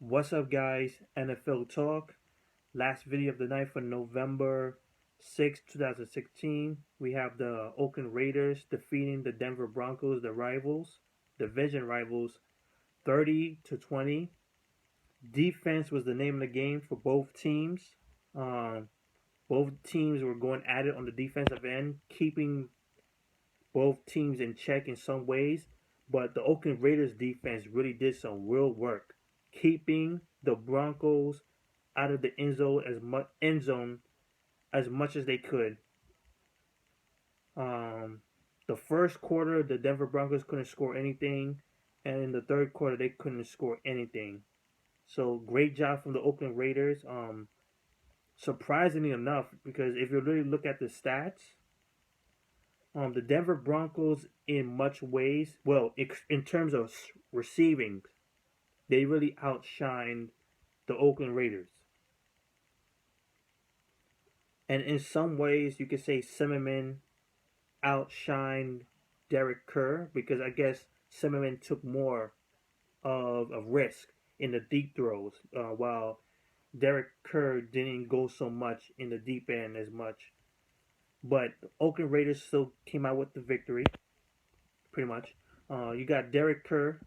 What's up, guys? NFL Talk. Last video of the night for November 6th, 2016. We have the Oakland Raiders defeating the Denver Broncos, the rivals, division rivals, 30-20. Defense was the name of the game for both teams. Um, both teams were going at it on the defensive end, keeping both teams in check in some ways. But the Oakland Raiders defense really did some real work, keeping the Broncos out of the end zone as much as they could. Um, the first quarter, the Denver Broncos couldn't score anything, and in the third quarter, they couldn't score anything. So great job from the Oakland Raiders. Surprisingly enough, because if you really look at the stats, the Denver Broncos, in much ways, well, in terms of receiving, they really outshined the Oakland Raiders. And in some ways, you could say Zimmerman outshined Derek Carr because I guess Zimmerman took more of a risk in the deep throws, while Derek Carr didn't go so much in the deep end as much. But the Oakland Raiders still came out with the victory, pretty much. You got Derek Carr,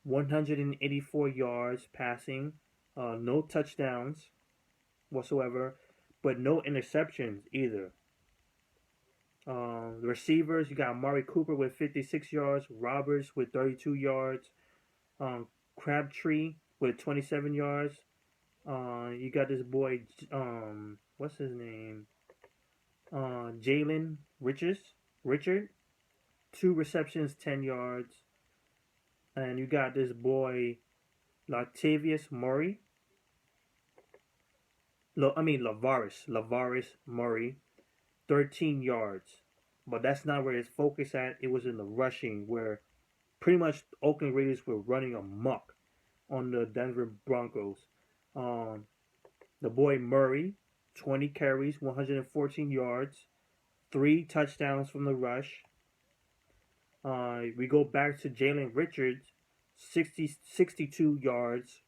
184 yards passing, no touchdowns whatsoever, but no interceptions either. The receivers, you got Murray Cooper with 56 yards, Roberts with 32 yards, Crabtree with 27 yards. You got this boy, what's his name? Jalen Richard, 2 receptions, 10 yards. And you got this boy, Latavius Murray. Lavaris Murray, 13 yards. But that's not where his focus at. It was in the rushing, where pretty much Oakland Raiders were running amok on the Denver Broncos. The boy Murray, 20 carries, 114 yards, 3 touchdowns from the rush. We go back to Jalen Richards, 62 yards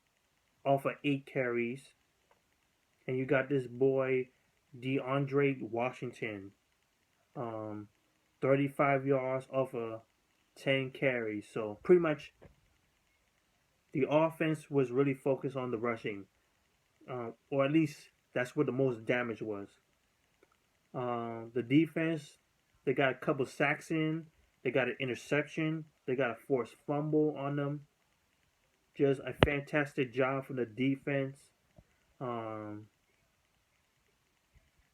off of 8 carries. And you got this boy, DeAndre Washington, 35 yards off of 10 carries. So pretty much the offense was really focused on the rushing, or at least that's where the most damage was. The defense, they got a couple sacks in, they got an interception, they got a forced fumble on them. Just a fantastic job from the defense.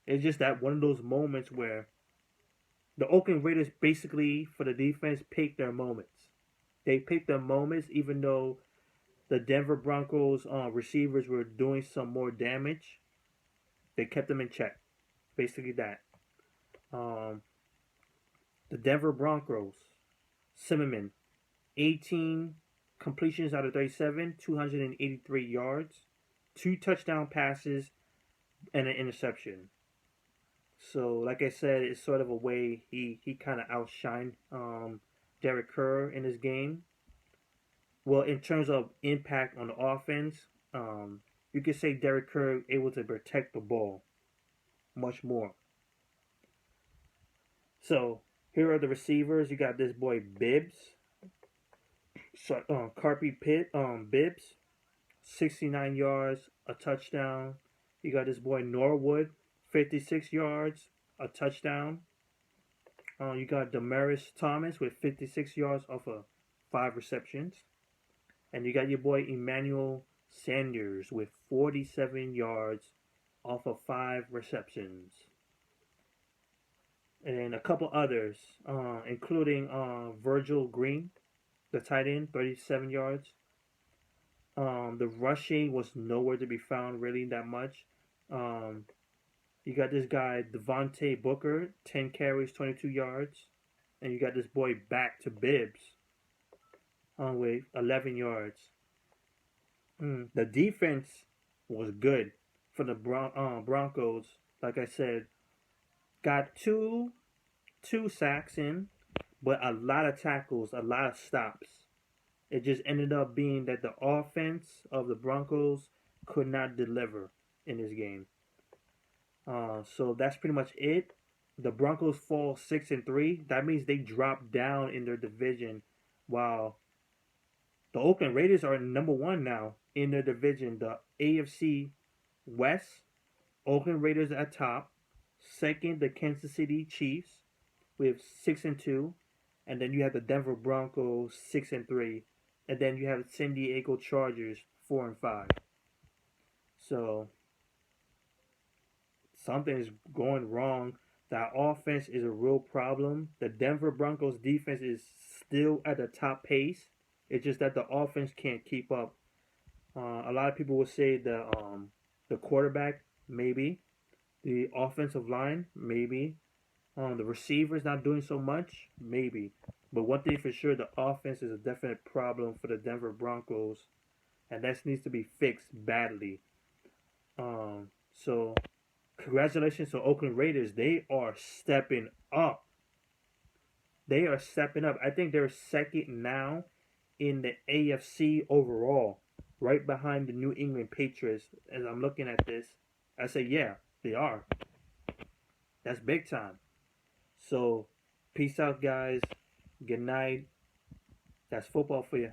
It's just that one of those moments where the Oakland Raiders basically, for the defense, picked their moments. They picked their moments even though the Denver Broncos receivers were doing some more damage. They kept them in check. Basically that. The Denver Broncos, Zimmerman, 18 completions out of 37, 283 yards, 2 touchdown passes, and an interception. So, like I said, it's sort of a way he kind of outshined Derek Carr in his game. Well, in terms of impact on the offense, you could say Derek Carr able to protect the ball much more. So, here are the receivers. You got this boy Bibbs, Bibbs, 69 yards, a touchdown. You got this boy Norwood, 56 yards, a touchdown. You got Demaryius Thomas with 56 yards off of 5 receptions. And you got your boy Emmanuel Sanders with 47 yards off of 5 receptions. And a couple others, including Virgil Green, the tight end, 37 yards. The rushing was nowhere to be found really that much. You got this guy, Devontae Booker, 10 carries, 22 yards. And you got this boy back to Bibbs with 11 yards. The defense was good for the Broncos. Like I said, got two sacks in, but a lot of tackles, a lot of stops. It just ended up being that the offense of the Broncos could not deliver in this game. So that's pretty much it. The Broncos fall 6-3. That means they drop down in their division, while the Oakland Raiders are number one now in their division. The AFC West, Oakland Raiders at top. Second, the Kansas City Chiefs with 6-2, and then you have the Denver Broncos 6-3, and then you have San Diego Chargers 4-5. So something is going wrong. That offense is a real problem. The Denver Broncos defense is still at the top pace. It's just that the offense can't keep up. A lot of people will say the quarterback, maybe. The offensive line, maybe. The receivers not doing so much, maybe. But one thing for sure, the offense is a definite problem for the Denver Broncos, and that needs to be fixed badly. So congratulations to Oakland Raiders. They are stepping up. They are stepping up. I think they're second now in the AFC overall, right behind the New England Patriots. As I'm looking at this, I say, yeah, they are. That's big time. So, peace out, guys. Good night. That's football for you.